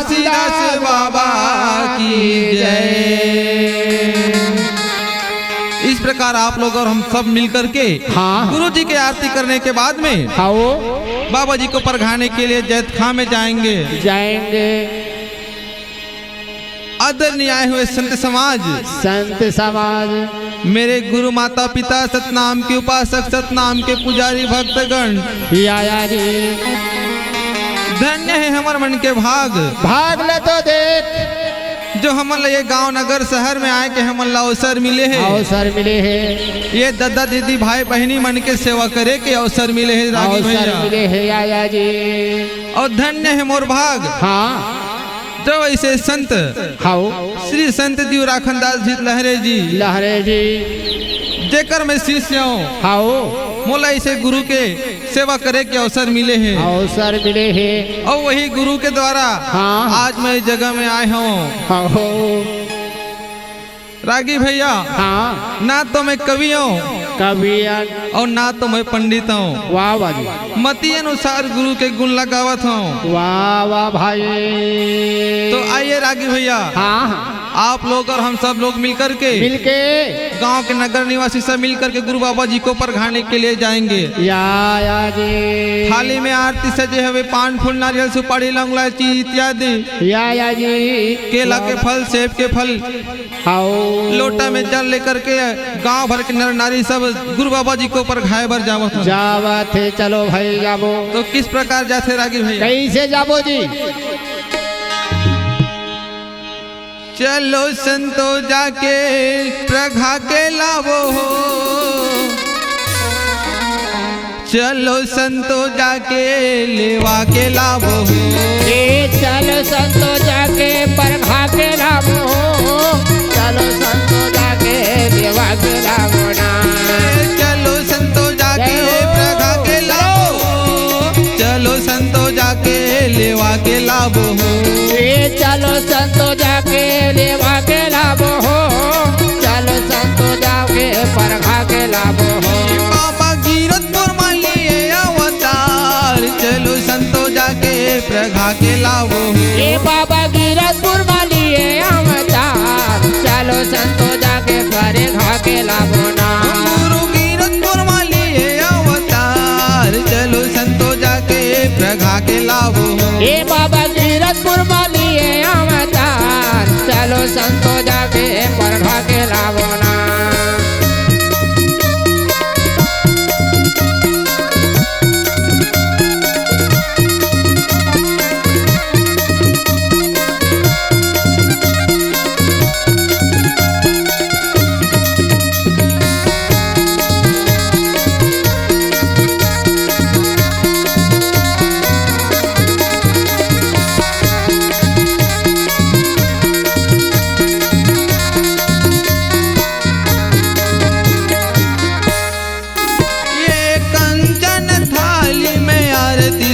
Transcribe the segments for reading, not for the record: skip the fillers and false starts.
तुलसीदास बाबा की जय। इस प्रकार आप लोग और हम सब मिलकर के हाँ गुरु जी की आरती करने के बाद में खाओ बाबा जी को परघाने के लिए जैतखां में जाएंगे। आदरणीय आए हुए संत समाज, मेरे गुरु माता पिता, सतनाम के उपासक, सतनाम के पुजारी, भक्तगण, धन्य है हमारे मन के भाग ले तो देख जो हमन ये गांव नगर शहर में आए के हमन ला अवसर मिले हैं। ये दादा दीदी भाई बहनी मन के सेवा करे के अवसर मिले हैं रागी भैया। और धन्य है मोर भाग जो ऐसे संत श्री संत जीव राखनदास जी लहरे जी जेकर में शिष्य मोला ऐसे गुरु के सेवा करे के अवसर मिले हैं और वही गुरु के द्वारा आज मैं इस जगह में आए हूँ। रागी भैया ना तो मैं कवि हूँ और ना तो मैं पंडित हूँ। वाह मती अनुसार गुरु के गुण लगावत हूँ। वाह भाई। तो आइए रागी भैया आप लोग और हम सब लोग मिलकर के गांव के नगर निवासी सब मिलकर के गुरु बाबा जी को परघाने के लिए जाएंगे। थाली में आरती सजे हुए पान फूल नारियल सुपारी लौंग इलायची इत्यादि केला के फल सेब के फल लोटा में जल लेकर के गांव भर के नर नारी सब गुरु बाबा जी को परघाए बर जावत थे। चलो भाई जाबो। तो किस प्रकार जाते रागी भाई? कैसे जाबो जी? चलो संतो जाके प्रघा के लावो हो, चलो संतो जाके लेवा के लावो हो। चलो संतो जाके प्रघा के लावो हो, चलो संतो जाके लेवा के लावो ना। चलो संतो जाके प्रघा के लावो, चलो संतो जाके लेवा के लावो हो। चलो संतो जाके लेवा के लावो हो, चलो संतो जाके परघा के लावो हो। बाबा गिरतपुर में लिए अवतार, चलो संतो जाके प्रघा के लावो हो। ये बाबा गिरतपुर में लिए अवतार, चलो संतो जाके परघा के लावो ना। गुरु गिरतपुर में लिए अवतार, चलो संतो जाके प्रघा के लावो हो। ये बाबा गिरतपुर में लिए अवतार, चलो संतो जाके परघा के लावो ना।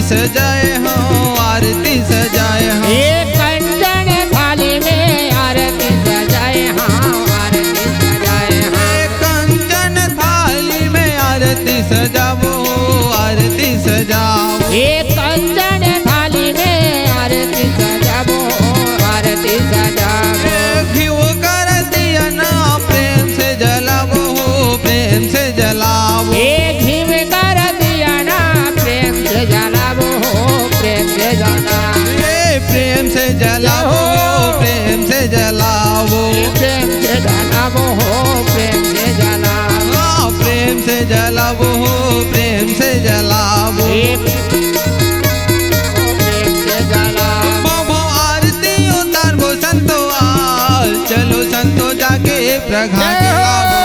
सजाए हो आरती सजाए हो। एक कंचन थाली में आरती सजाए हाँ, आरती सजाए हाँ। एक कंचन थाली में आरती सजाओ, आरती सजाओ। एक कंचन थाली में आरती सजाओ, आरती सजाओ। घिव कर दिया ना प्रेम से जलाओ, प्रेम से जलाओ। एक घिव कर दिया ना प्रेम से जलाओ, प्रेम से जलाओ। प्रेम से जलाओ, प्रेम से जलाओ। प्रेम से जलाओ, प्रेम से जलाओ। प्रेम से जलाओ, प्रेम से जलाओ। प्रेम से जलाओ। बाबा आरती उतार वो संतो आल, चलो संतो जाके प्रघा के लावो।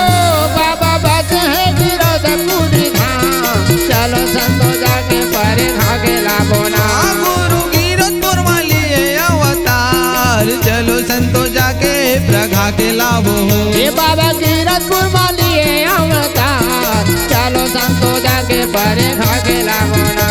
बाबा बस है गिरतपुर धाम, चलो संतो जाके परघा के लावो ना। गुरु गिरतपुर में लिए अवतार, चलो संतो जाके प्रघा के लावो। ये बाबा गिरतपुर में लिए अवतार, चलो संतो जाके परघा के लावो ना।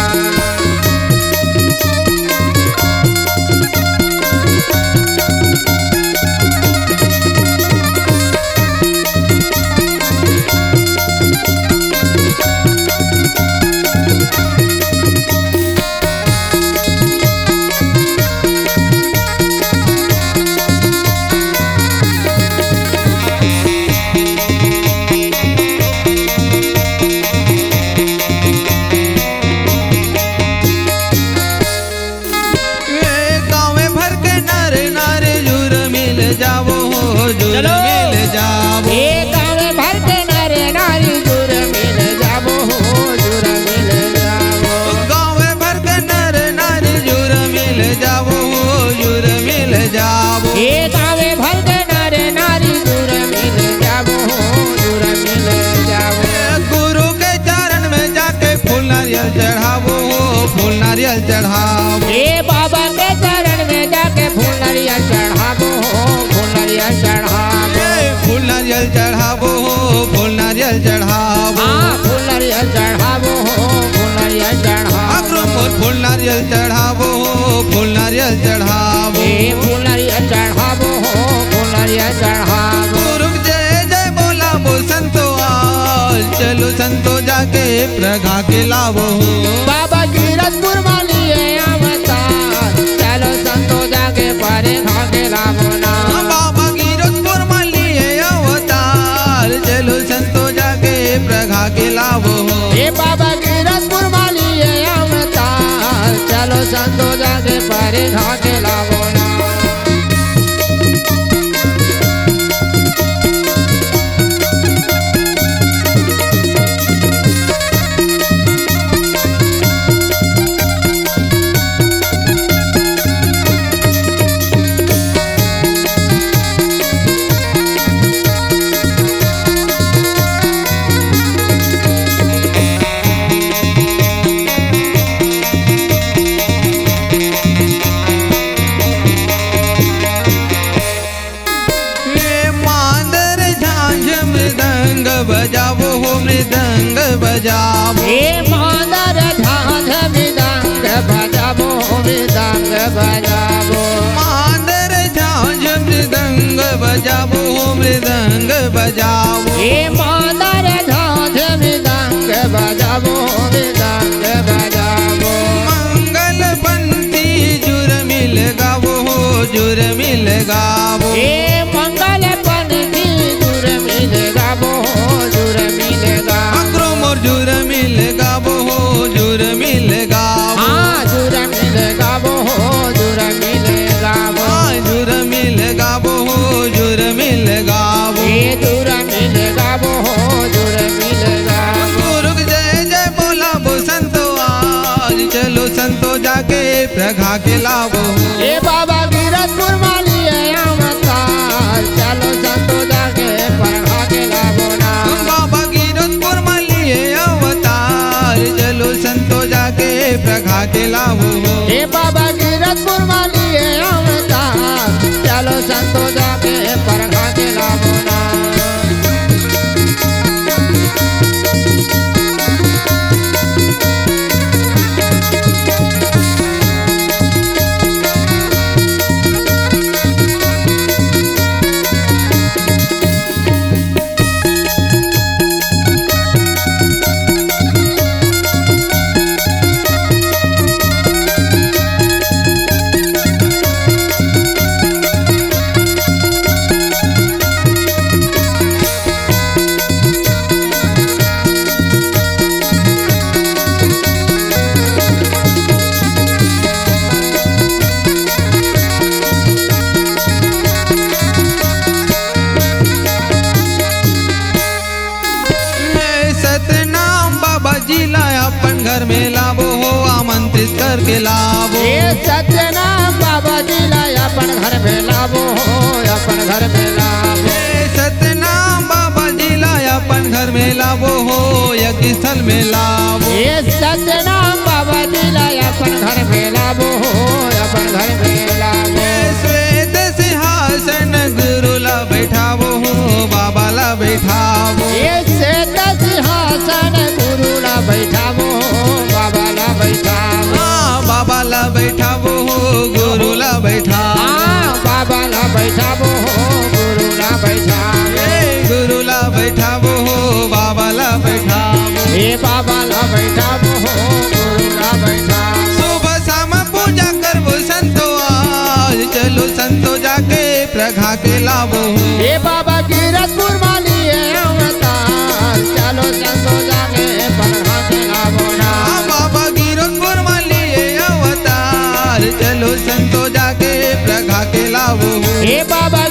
जावो जुर चलो। मिल जावो ये गाँव भर के नर नारी जुर मिल जावो जुर मिल जावो गाँव भर के नर नारी जुर मिल जावो जुर मिल जावो ये गाँव भर के नर नारी जुर मिल जावो जुर मिल जावो गुरु के चरण में जाके फूल नारियल चढ़ावो फूल नारियल चढ़ावो ये बाबा के चरण में जाके फूल नारियल चढ़ावो फूल नारियल चढ़ावो फूल नारियल चढ़ावो फूल नारियल चढ़ावो हाँ फूल नारियल चढ़ावो फूल नारियल चढ़ावो फूल नारियल चढ़ावो फूल नारियल चढ़ावो ये फूल नारियल चढ़ावो फूल नारियल चढ़ावो गुरु जय जय बोला वो संतो आज चलो संतो जाके प्रगा के लावो बाबा गिरधपुर मालिए अवतार चलो संतो जाके परे भागे लावो ना बाबा गिरधपुर मालिए अवतार चलो संतो जाके प्रगा के लावो ये बाबा गिरधपुर मालिए अवतार चलो संतो जाके परे भागे लावो ना बजावो हो मृदंग बजावो ये मादर झांझ मृदंग बजावो मृदंग बजावो मादर झांझ मृदंग बजावो हो मृदंग बजावो ये मादर झांझ मृदंग बजावो मृदंग बजावो मंगल बंती जुर मिल गावो हो जुर मिल गावो ये मंगल पंथी जुर मिल गावो जुर मिल गावो मोर जुर मिल गावो हो जुर मिल गावो हाँ जुर मिल गावो जुर मिल गावो जुर मिल गावो हो जुर मिल गावो ये जुर मिल गावो जुर मिल गावो गुरु जय जय बोला वो संतो आज चलो संतो जाके प्रगा के लावो ये बाबा गिरधपुर मालिए अवतार चलो संतो जाके प्रगा के लावो ना बाबा गिरधपुर मालिए अवतार चलो संतो जाके प्रगा के लावो ये बाबा गिरधपुर मालिए अवतार चलो संतो जाके प्रगा के लावो ना अपन घर में लावो हो आमंत्रित करके लावो ये सत्यनाम बाबा जी ला अपन घर में लावो अपन घर में लावो सतनाम बाबा जी ला अपन घर में लावो हो यज्ञ स्थल में लावो ये सत्यनाम बाबा जी ला अपन घर में लावो अपन घर में लावो श्वेत सिंहासन गुरु ला बैठावो हो बाबा ला बैठावो ये श्वेत सिंहासन गुरु ला बैठावो बाबा ला बैठावो बाबा ला बैठावो हो गुरु ला बैठावो बाबा ला बैठावो गुरु ला बैठावो गुरु ला बैठावो हो बाबा ला बैठावो ये बाबा ला बैठावो गुरु ला बैठावो सुबह शाम पूजा करवो संतो आज चलो संतो जाके प्रगा के लावो ये बाबा गिरधपुर मालिए अवतार चलो संतो जाके प्रगा के लावो ना बाबा गिरधपुर मालिए अवतार चलो संतो जाके प्रगा के लावो ये बाबा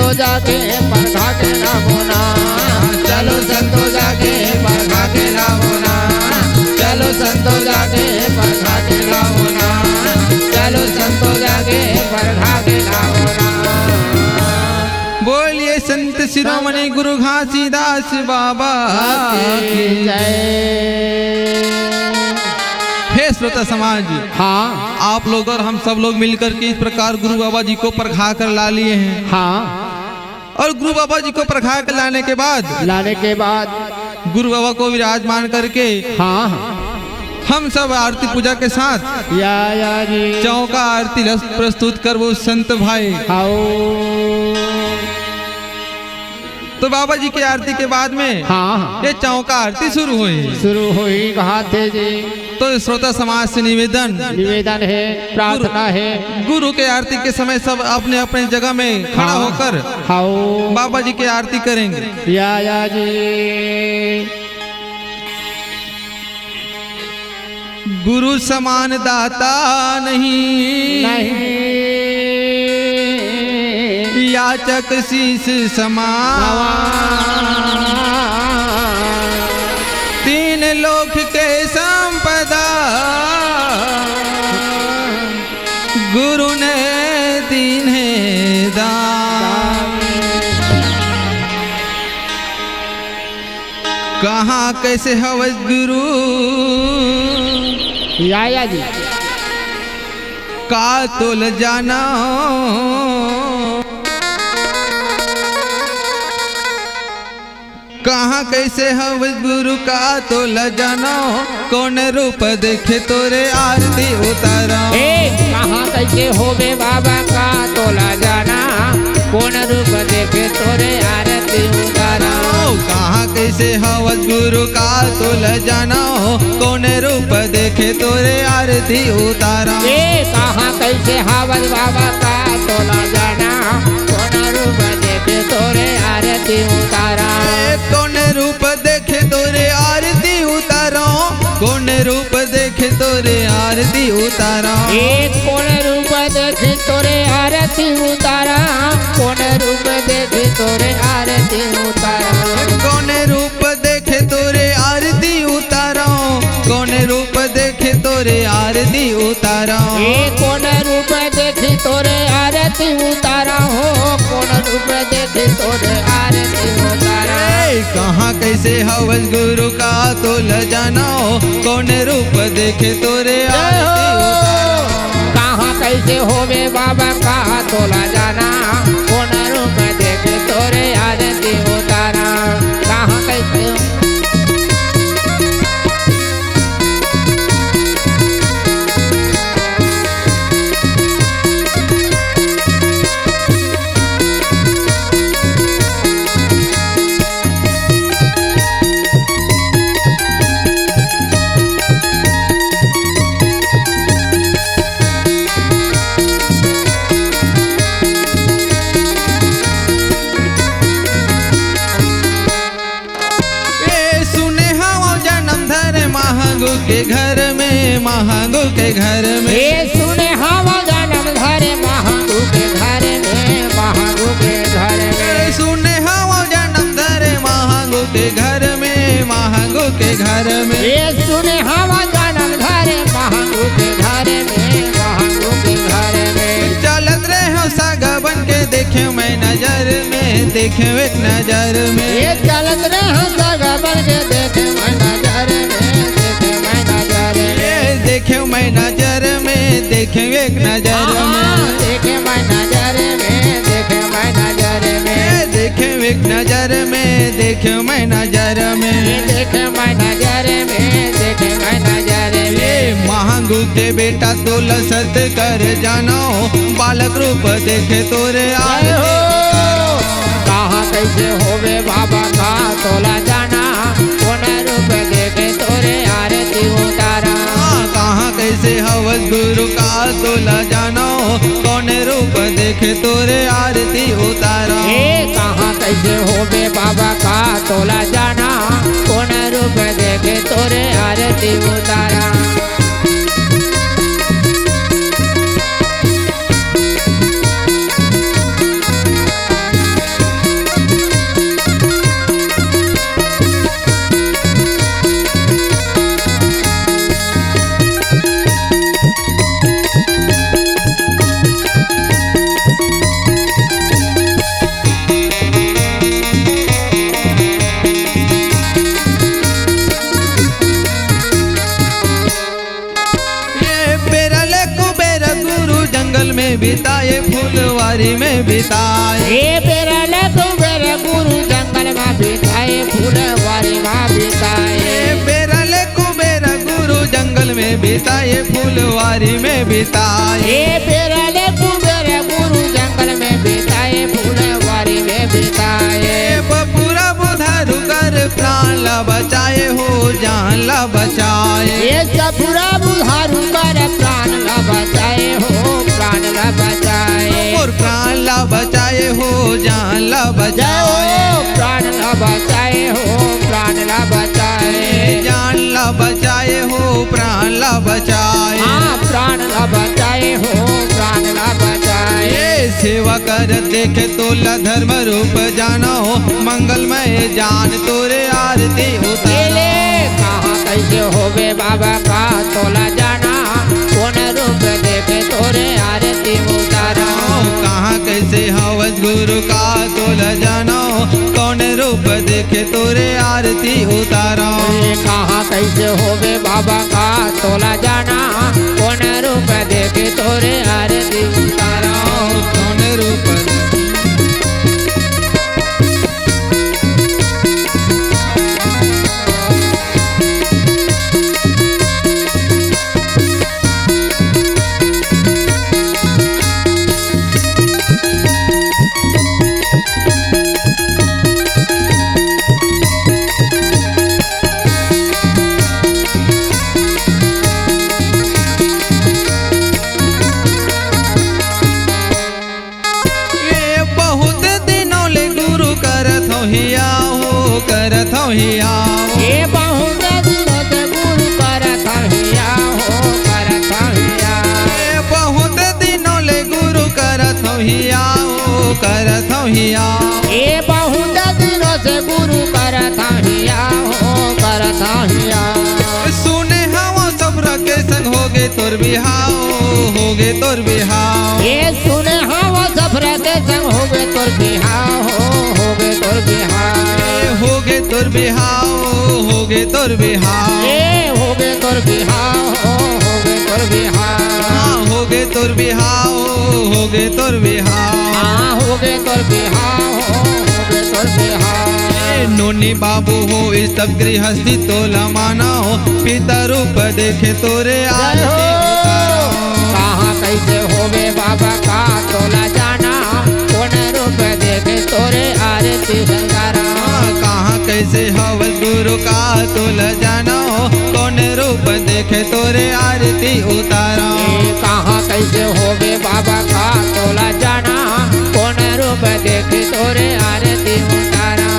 संतो जाके परखा के लावो ना, चलो संतो जाके परखा के लावो ना, चलो संतो जाके परखा के लावो ना, चलो संतो जाके परखा के लावो ना। बोलिए संत शिरोमणि गुरु घासीदास बाबा की जय। हे श्रोता समाज, हाँ आप लोग और हम सब लोग मिलकर के इस प्रकार गुरु बाबा जी को परखा कर ला लिए हैं। हाँ, और गुरु बाबा जी को परखा कर लाने के बाद गुरु बाबा को विराजमान करके हाँ हम सब आरती पूजा के साथ या जी चौका आरती प्रस्तुत कर वो संत भाई। तो बाबा जी की आरती के बाद में हाँ ये चौका आरती शुरू हुई कहा थे जी। तो श्रोता समाज से निवेदन है, प्रार्थना है, गुरु के आरती के समय सब अपने अपने जगह में खड़ा होकर बाबा जी की आरती करेंगे। या जी। गुरु समान दाता नहीं याचक शीस समान, तीन लोक के संपदा गुरु ने दीन है दान। कहाँ कैसे हवस गुरु या जी का तोल जाना, कहाँ कैसे हवस गुरु का तोल जाना, कौन रूप देखे तोरे आरती उतारा। कहाँ कैसे होवे बाबा का तोला जाना, कौन रूप देखे तोरे आरती उतारा। कहाँ कैसे हवस गुरु का तोल जाना, कौन रूप देखे तोरे आरती उतारा। कहाँ कैसे हवस बाबा का तोला जाना, कौन रूप देखे तोरे आरती उतारा। कौन रूप देखे तोरे आरती उतारा, कौन रूप देखे तोरे आरती उतारा। कौन रूप देखे तोरे आरती उतारा, कौन रूप देखे तोरे आरती उतारा। कौन रूप देखे तोरे आरती उतारा, कौन रूप देखे तोरे आरती उतारा। कौन रूप देखे तोरे आरती उतारा हो, कौन रूप देखे तोरे आरती उतारा। कहाँ कैसे हवस गुरु का तोल जाना, कौन रूप देखे तोरे आरती उतारा। कहाँ कैसे होवे बाबा का तोला जाना, कौन रूप देखे तोरे आरती उतारा। कहाँ कैसे के घर में, महांगू के घर में। सुने हवा जन्म धरे महांगू के घर में, महांगू के घर में। सुने हवा जन्म धरे महांगू के घर में, महांगू के घर में। सुने हवा जन्म धरे महांगू के घर में, महांगू के घर में। चलत रहे हो सागा बन के देखे मैं नजर में, देखे एक नजर में। चलत रहे हो सागा बन के देखे मैं नजर में, देखे मैं नजर में, देखे एक नजर में। देखे मैं नजर में, देखे मैं नजर में। देखे एक नजर में, देखे मैं नजर में। देखे मैं नजर में, देखे मैं नजर में। महांगू के बेटा तो लसत कर जानो, बालक रूप देखे तोरे आरती। कहाँ कैसे होवे बाबा का तोला जाना, कौन रूप देखे तोरे आरती उतारा। कहाँ कैसे हवस गुरु का तोला जानो, कौन रूप देखे तोरे आरती उतारा। कहाँ कैसे होवे बाबा का तोला जाना, कौन रूप देखे तोरे आरती उतारा। में बिताए फुलवारी में बिताए। ये बेरल कुबेर गुरु जंगल में बिताए फुलवारी में बिताए। बेरल कुबेर गुरु जंगल में बिताए फुलवारी में बिताए। ये बेरल कुबेर गुरु जंगल में बिताए फुलवारी में बिताए। पूरा बुधारू कर प्राण ला बचाए हो जान ला बचाए। ये पूरा बुधारू कर प्राण ला बचाए हो प्राण ला बचाए। और प्राण ला बचाए हो जान ला बचाए। प्राण ला बचाए हो प्राण ला बचाए। जान ला बचाए हो प्राण ला बचाए। हाँ प्राण ला बचाए हो प्राण ला बचाए। ये सेवा कर देखे तोला धर्म रूप जाना हो मंगलमय जान तोरे आरती उतारे। कहाँ कैसे होवे बाबा का तोला जाना कौन रूप देखे तोरे आरती उतारा। कहाँ कैसे हवस गुरु का तोला जाना कौन रूप देखे तोरे आरती उतारा। कहाँ कैसे होवे बाबा का तोला जाना कौन रूप देखे तोरे आरती उतारा। कौन रूप करत हो हिया हो। ये बहुत दिनों से गुरु करत हिया हो करत हिया। ये बहुत दिनों ले गुरु करत हो हिया हो करत हो हिया। ये बहुत दिनों से गुरु करत हिया हो करत हिया। सुने हवा सब रखे संग होगे तोर बिहाव होगे तोर बिहाव। ये सुने हवा सब रखे संग होगे तोर बिहाव होगे तोर बिहाव। होगे तोर बिहाव होगे तोर बिहाव। होगे तोर बिहाव होगे तोर बिहाव। होगे तोर बिहाव होगे तोर बिहाव। होगे तोर बिहाव होगे तोर बिहाव। नोनी बाबू हो इस सब गृहस्थी तोला माना हो पिता रूप देखे तोरे आरती उतारा। कहाँ कैसे होवे बाबा का तोला जाना कौन रूप देखे तोरे आरती उतारा। कहाँ कैसे हवस गुरु का तोला जाना हो कौन रूप देखे तोरे आरती उतारा। कहाँ कैसे होवे बाबा का तोला जाना कौन रूप देखे तोरे आरती उतारा।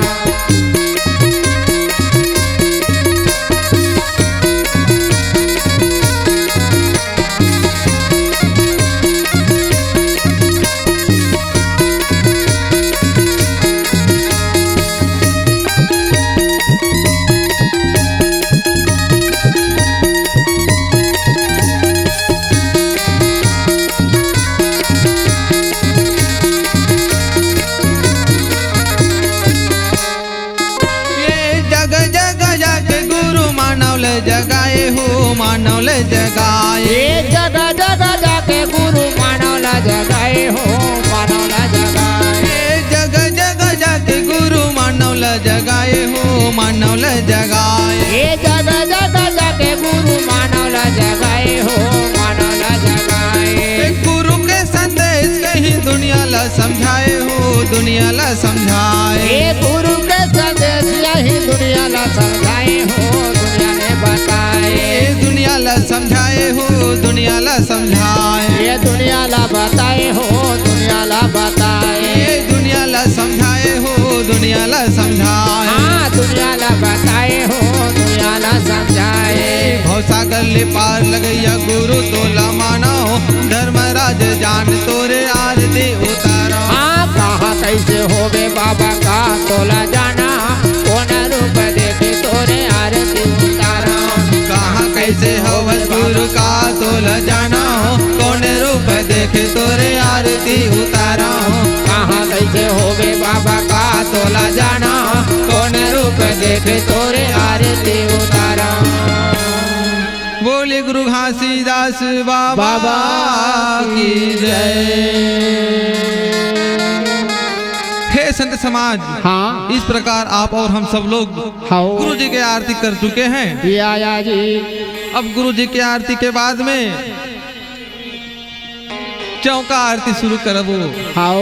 जगाए हो मानव ले जगाए। जगह जगह जाके गुरु मानव ला जगाए हो मानव ला जगाए। जगह जगह जाके गुरु मानव ला जगाए हो मानव ला जगाए। जगह जगह जाके गुरु मानव ला जगाए हो मानव ला जगाए। गुरु के संदेश कहीं दुनिया ला समझाए हो दुनिया ला समझाए। गुरु के संदेश यही दुनिया ला समझाए हो दुनिया ने बताए। दुनिया ला समझाए हो दुनिया ला समझाए। ये दुनिया ला बताए हो दुनिया ला बताए। दुनिया ला समझाए हो दुनिया ला समझाए। दुनिया ला बताए हो दुनिया ला समझाए। भवसागर ले पार लगैया गुरु तोला माना हो धर्मराज जान तोरे आरती उतारा। कहाँ कैसे होवे बाबा का तोला जाना कौन रूप देखे तोरे आरती उतारा। कहाँ कैसे हवस गुरु का तोला जाना हो कौन रूप देखे तोरे आरती उतारा। कहाँ कैसे होवे बाबा का तोला जाना कौन रूप देखे तोरे आरती उतारा। बोले जी गुरु घासीदास बाबा की जय। हे संत समाज, हाँ इस प्रकार आप और हम सब लोग हाँ गुरु जी की आरती कर चुके हैं। ये आया जी। अब गुरु जी की आरती के बाद में चौका आरती शुरू करबो। हाओ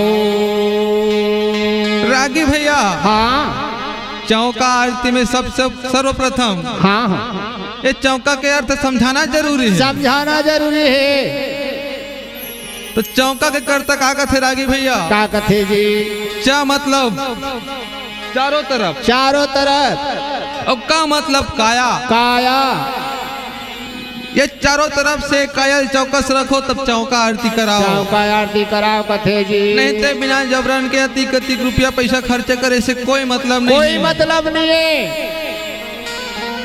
रागी भैया, हाँ चौका आरती में सर्वप्रथम हाँ हाँ ये चौका के अर्थ समझाना जरूरी है। समझाना जरूरी है। तो चौका के कर्ता का कथे रागी भैया? का कथे जी? चा मतलब चारों तरफ, चारों तरफ। और का मतलब काया। काया। ये चारों तरफ से कायल चौकस रखो तब चौका आरती कराओ। चौका आरती कराओ कथे जी। नहीं तो बिना जबरन के अतिक रुपया पैसा खर्च करे से कोई मतलब नहीं। कोई मतलब नहीं है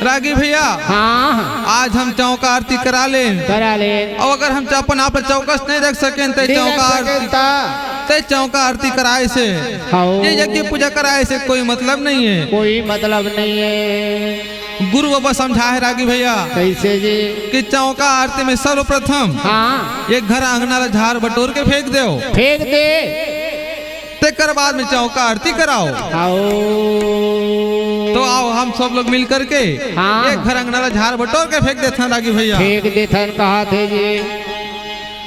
रागी भैया। हाँ आज हम चौका आरती करा ले। और अगर हम अपन आप चौकस नहीं रख सके तो चौका आरती कराए से, ये यज्ञ पूजा कराए से कोई मतलब नहीं है। कोई मतलब नहीं है। गुरु बाबा समझा है रागी भैया कैसे जी? कि चौका आरती में सर्वप्रथम हाँ एक घर आंगना झाड़ बटोर के फेंक दो। फेंक दे तेकर बाद में चौका आरती कराओ। तो आओ हम सब लोग मिल करके हाँ। एक घर अंगना झाड़ बटोर के फेंक देते रागी भैया। फेंक देते कहा थे जी।